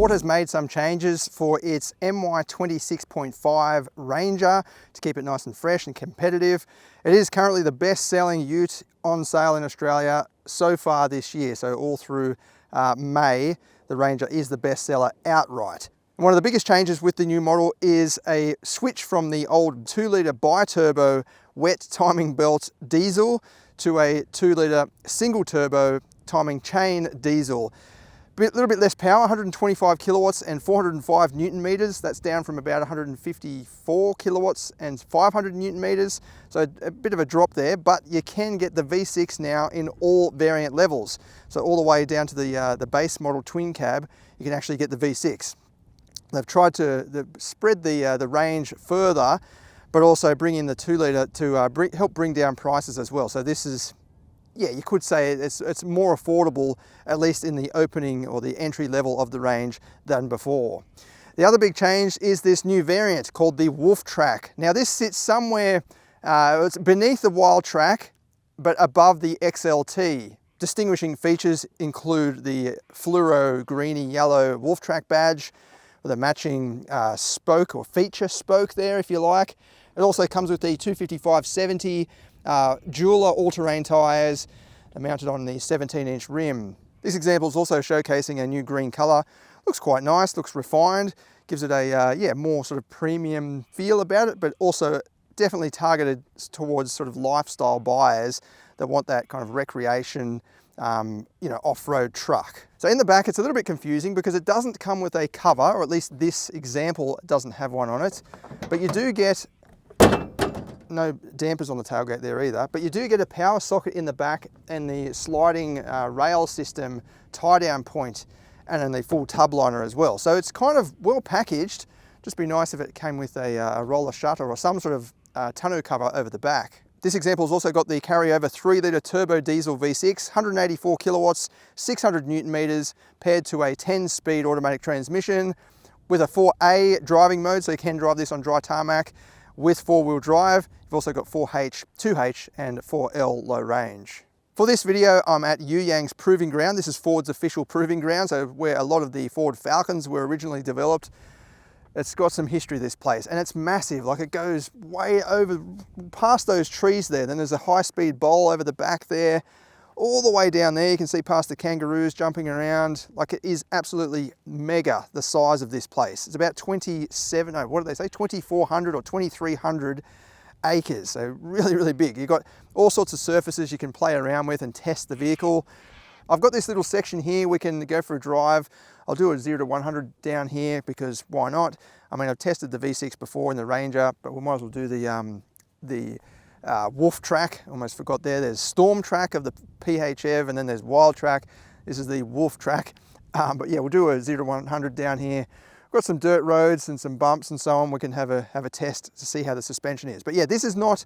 Ford has made some changes for its MY 26.5 Ranger to keep it nice and fresh and competitive. It is currently the best-selling ute on sale in Australia so far this year. So all through May, the Ranger is the best seller outright. And one of the biggest changes with the new model is a switch from the old 2-litre bi-turbo wet timing belt diesel to a 2-litre single turbo timing chain diesel. A little bit less power, 125 kilowatts and 405 newton meters. That's down from about 154 kilowatts and 500 newton meters. So a bit of a drop there, but you can get the V6 now in all variant levels. So all the way down to the base model twin cab, you can actually get the V6. They've tried to spread the range further, but also bring in the 2-litre to help bring down prices as well. So this is, yeah, you could say it's more affordable, at least in the opening or the entry level of the range than before. The other big change is this new variant called the Wolftrak. Now this sits somewhere, it's beneath the Wildtrak, but above the XLT. Distinguishing features include the fluoro greeny yellow Wolftrak badge with a matching spoke or feature spoke there, if you like. It also comes with the 255/70 Jeweler all-terrain tyres mounted on the 17-inch rim. This example is also showcasing a new green colour. Looks quite nice, looks refined, gives it a yeah, more sort of premium feel about it, but also definitely targeted towards sort of lifestyle buyers that want that kind of recreation, you know, off-road truck. So in the back, it's a little bit confusing because it doesn't come with a cover, or at least this example doesn't have one on it, but you do get no dampers on the tailgate there either, but you do get a power socket in the back and the sliding rail system tie-down point, and then the full tub liner as well. So it's kind of well packaged. Just be nice if it came with a roller shutter or some sort of tonneau cover over the back. This example's also got the carryover 3-litre turbo diesel V6, 184 kilowatts, 600 newton meters, paired to a 10-speed automatic transmission with a 4A driving mode, so you can drive this on dry tarmac with 4-wheel drive. You've also got 4H, 2H and 4L low range. For this video, I'm at Yuyang's Proving Ground. This is Ford's official proving ground, so where a lot of the Ford Falcons were originally developed. It's got some history, this place, and it's massive. Like, it goes way over past those trees there. Then there's a high-speed bowl over the back there. All the way down there, you can see past the kangaroos jumping around. Like, it is absolutely mega, the size of this place. It's about 2,400 or 2,300 acres. So really, really big. You've got all sorts of surfaces you can play around with and test the vehicle. I've got this little section here. We can go for a drive. I'll do a 0 to 100 down here because why not? I mean, I've tested the V6 before in the Ranger, but we might as well do the Wolftrak. Almost forgot there. There's Storm Track of the PHEV, and then there's Wildtrak. This is the Wolftrak. But yeah, we'll do a 0 to 100 down here. We've got some dirt roads and some bumps and so on. We can have a test to see how the suspension is. But yeah, this is not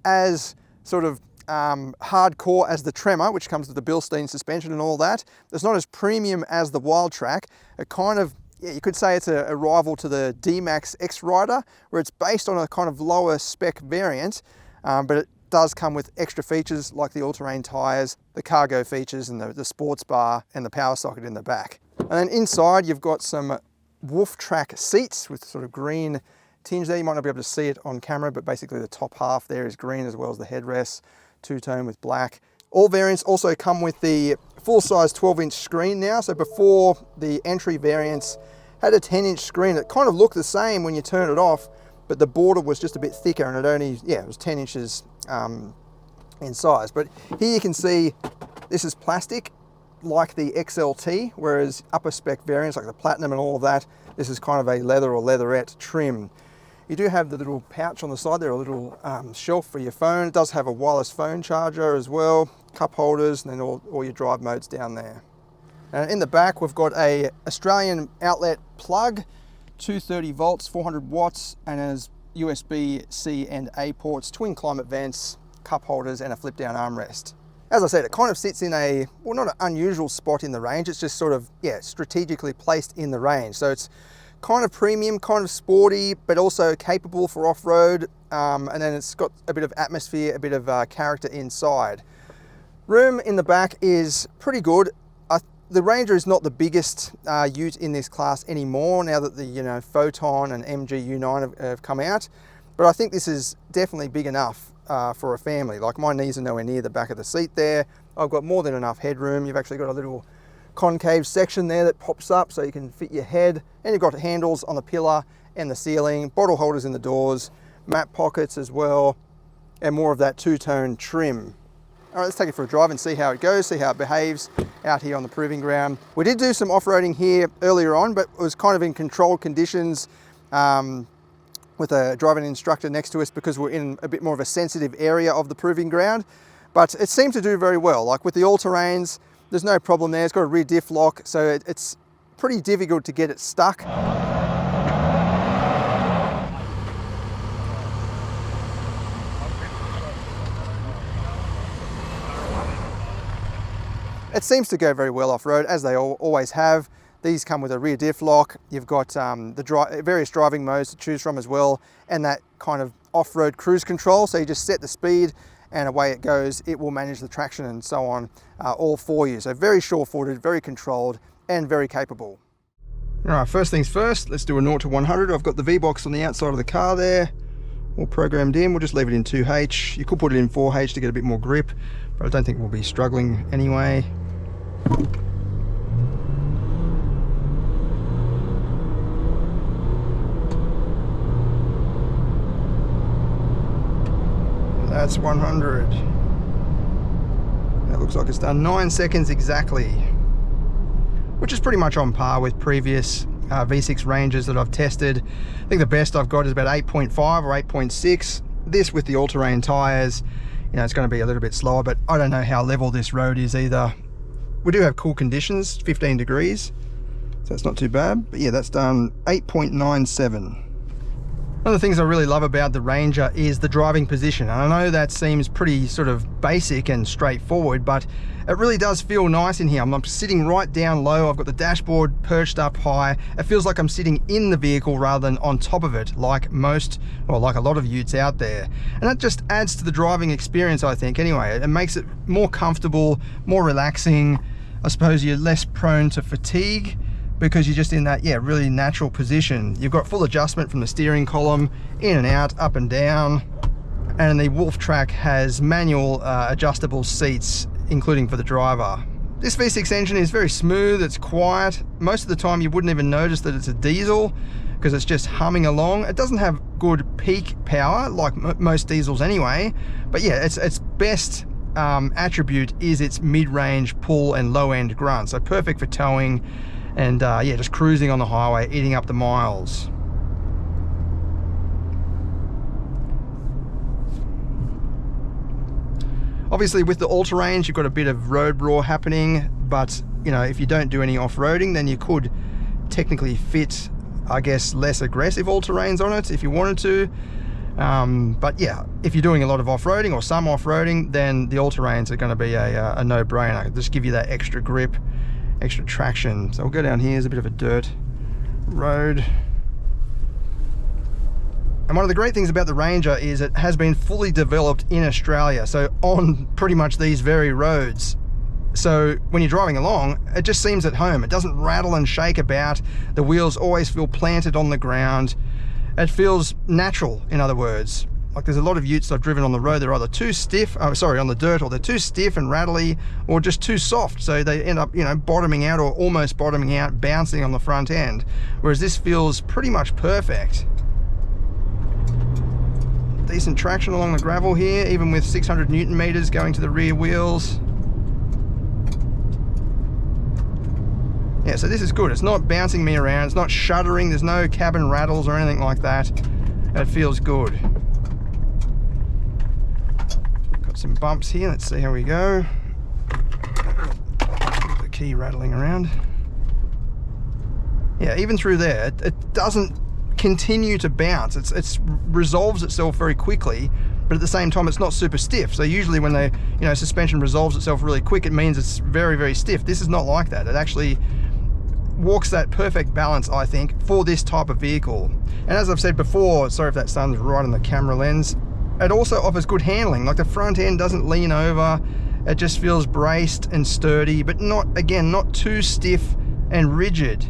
as sort of hardcore as the Tremor, which comes with the Bilstein suspension and all that. It's not as premium as the Wildtrak. It kind of, yeah, you could say it's a rival to the D-Max X-Rider, where it's based on a kind of lower spec variant, but it does come with extra features like the all-terrain tyres, the cargo features, and the sports bar and the power socket in the back. And then inside you've got some Wolftrak seats with sort of green tinge there. You might not be able to see it on camera, but basically the top half there is green, as well as the headrests, two-tone with black. All variants also come with the full-size 12-inch screen now. So before, the entry variants had a 10-inch screen. It kind of looked the same when you turn it off, but the border was just a bit thicker, and it was 10 inches in size. But here you can see this is plastic like the XLT, whereas upper spec variants like the Platinum and all of that, this is kind of a leather or leatherette trim. You do have the little pouch on the side there, a little shelf for your phone. It does have a wireless phone charger as well, cup holders, and then all your drive modes down there. And in the back, we've got a Australian outlet plug, 230 volts, 400 watts, and has USB-C and A ports, twin climate vents, cup holders, and a flip-down armrest. As I said, it kind of sits in a, well, not an unusual spot in the range. It's just sort of, yeah, strategically placed in the range. So it's kind of premium, kind of sporty, but also capable for off-road. And then it's got a bit of atmosphere, a bit of character inside. Room in the back is pretty good. The Ranger is not the biggest ute in this class anymore now that the Photon and MG U9 have come out, but I think this is definitely big enough for a family. Like, my knees are nowhere near the back of the seat there. I've got more than enough headroom. You've actually got a little concave section there that pops up so you can fit your head, and you've got handles on the pillar and the ceiling, bottle holders in the doors, map pockets as well, and more of that two-tone trim. All right, let's take it for a drive and see how it goes, see how it behaves out here on the proving ground. We did do some off-roading here earlier on, but it was kind of in controlled conditions with a driving instructor next to us because we're in a bit more of a sensitive area of the proving ground. But it seemed to do very well. Like with the all-terrains, there's no problem there. It's got a rear diff lock, so it's pretty difficult to get it stuck. It seems to go very well off-road, as they always have. These come with a rear diff lock. You've got the various driving modes to choose from as well, and that kind of off-road cruise control. So you just set the speed and away it goes. It will manage the traction and so on all for you. So very sure-footed, very controlled, and very capable. All right, first things first, let's do a 0 to 100. I've got the V-Box on the outside of the car there, all programmed in. We'll just leave it in 2H. You could put it in 4H to get a bit more grip, but I don't think we'll be struggling anyway. That's 100. That looks like it's done 9 seconds exactly, which is pretty much on par with previous V6 Rangers that I've tested. I think the best I've got is about 8.5 or 8.6. This with the all-terrain tyres, it's going to be a little bit slower, but I don't know how level this road is either. We do have cool conditions, 15 degrees, so it's not too bad. But yeah, that's done 8.97. One of the things I really love about the Ranger is the driving position. And I know that seems pretty sort of basic and straightforward, but it really does feel nice in here. I'm sitting right down low. I've got the dashboard perched up high. It feels like I'm sitting in the vehicle rather than on top of it, like like a lot of utes out there. And that just adds to the driving experience, I think, anyway. It makes it more comfortable, more relaxing. I suppose you're less prone to fatigue because you're just in that, really natural position. You've got full adjustment from the steering column, in and out, up and down. And the Wolftrak has manual adjustable seats, including for the driver. This V6 engine is very smooth, it's quiet. Most of the time you wouldn't even notice that it's a diesel because it's just humming along. It doesn't have good peak power like most diesels anyway, but yeah, its best attribute is its mid-range pull and low-end grunt. So perfect for towing and just cruising on the highway, eating up the miles. Obviously with the all-terrains you've got a bit of road raw happening, but if you don't do any off-roading then you could technically fit, I guess, less aggressive all-terrains on it if you wanted to. But yeah, if you're doing a lot of off-roading or some off-roading, then the all-terrains are going to be a no-brainer. Just give you that extra grip, extra traction. So we'll go down here. There's a bit of a dirt road. And one of the great things about the Ranger is it has been fully developed in Australia, so on pretty much these very roads. So when you're driving along, it just seems at home. It doesn't rattle and shake about. The wheels always feel planted on the ground. It feels natural, in other words. Like there's a lot of utes I've driven on the road, they're either too stiff, on the dirt, or they're too stiff and rattly, or just too soft, so they end up, bottoming out or almost bottoming out, bouncing on the front end. Whereas this feels pretty much perfect. Decent traction along the gravel here, even with 600 Newton meters going to the rear wheels. Yeah, so this is good. It's not bouncing me around, it's not shuddering, there's no cabin rattles or anything like that. It feels good. Got some bumps here, let's see how we go. The key rattling around. Yeah, even through there, it doesn't continue to bounce. It resolves itself very quickly, but at the same time it's not super stiff. So usually when the suspension resolves itself really quick, it means it's very, very stiff. This is not like that. It actually walks that perfect balance, I think, for this type of vehicle. And as I've said before, sorry if that sun's right on the camera lens, it also offers good handling. Like the front end doesn't lean over, It just feels braced and sturdy, but not, again, not too stiff and rigid.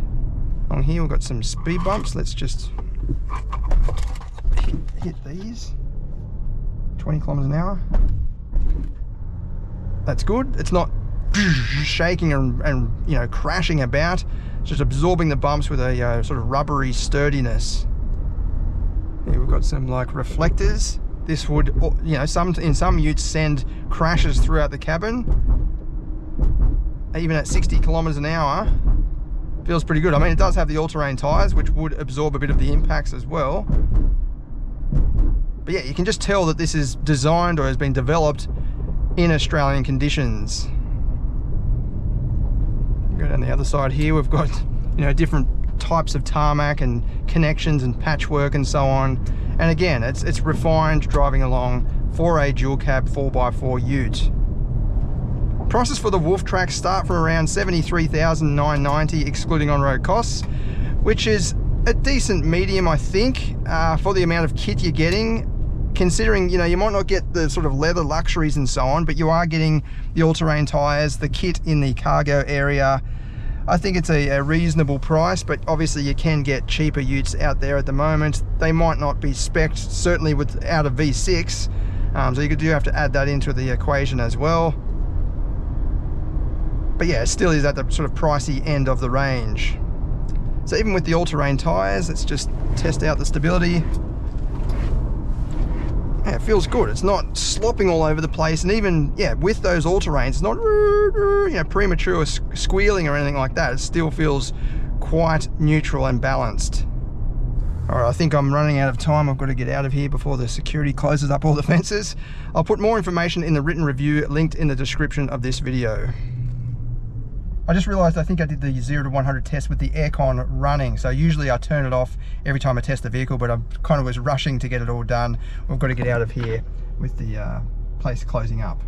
On here we've got some speed bumps. Let's just hit these. 20 kilometers an hour. That's good. It's not shaking and you know, crashing about. It's just absorbing the bumps with a sort of rubbery sturdiness. Here we've got some like reflectors. This would, you know, in some utes send crashes throughout the cabin. Even at 60 kilometers an hour, feels pretty good. I mean, it does have the all-terrain tires, which would absorb a bit of the impacts as well. But yeah, you can just tell that this is designed or has been developed in Australian conditions. Go down the other side here, we've got, you know, different types of tarmac and connections and patchwork and so on. And again, it's refined driving along for a dual cab 4x4 ute. Prices for the Wolftrak start from around $73,990 excluding on-road costs, which is a decent medium, I think, for the amount of kit you're getting. Considering, you know, you might not get the sort of leather luxuries and so on, but you are getting the all-terrain tires, the kit in the cargo area. I think it's a reasonable price, but obviously you can get cheaper utes out there at the moment. They might not be spec'd, certainly without a V6, so you do have to add that into the equation as well. But yeah, it still is at the sort of pricey end of the range. So even with the all-terrain tires, let's just test out the stability. Yeah, it feels good. It's not slopping all over the place, and even, yeah, with those all-terrains, it's not, you know, premature squealing or anything like that. It still feels quite neutral and balanced. All right, I think I'm running out of time. I've got to get out of here before the security closes up all the fences. I'll put more information in the written review linked in the description of this video. I just realized I think I did the 0 to 100 test with the aircon running. So usually I turn it off every time I test the vehicle, but I kind of was rushing to get it all done. We've got to get out of here with the place closing up.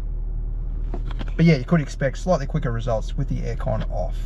But yeah, you could expect slightly quicker results with the aircon off.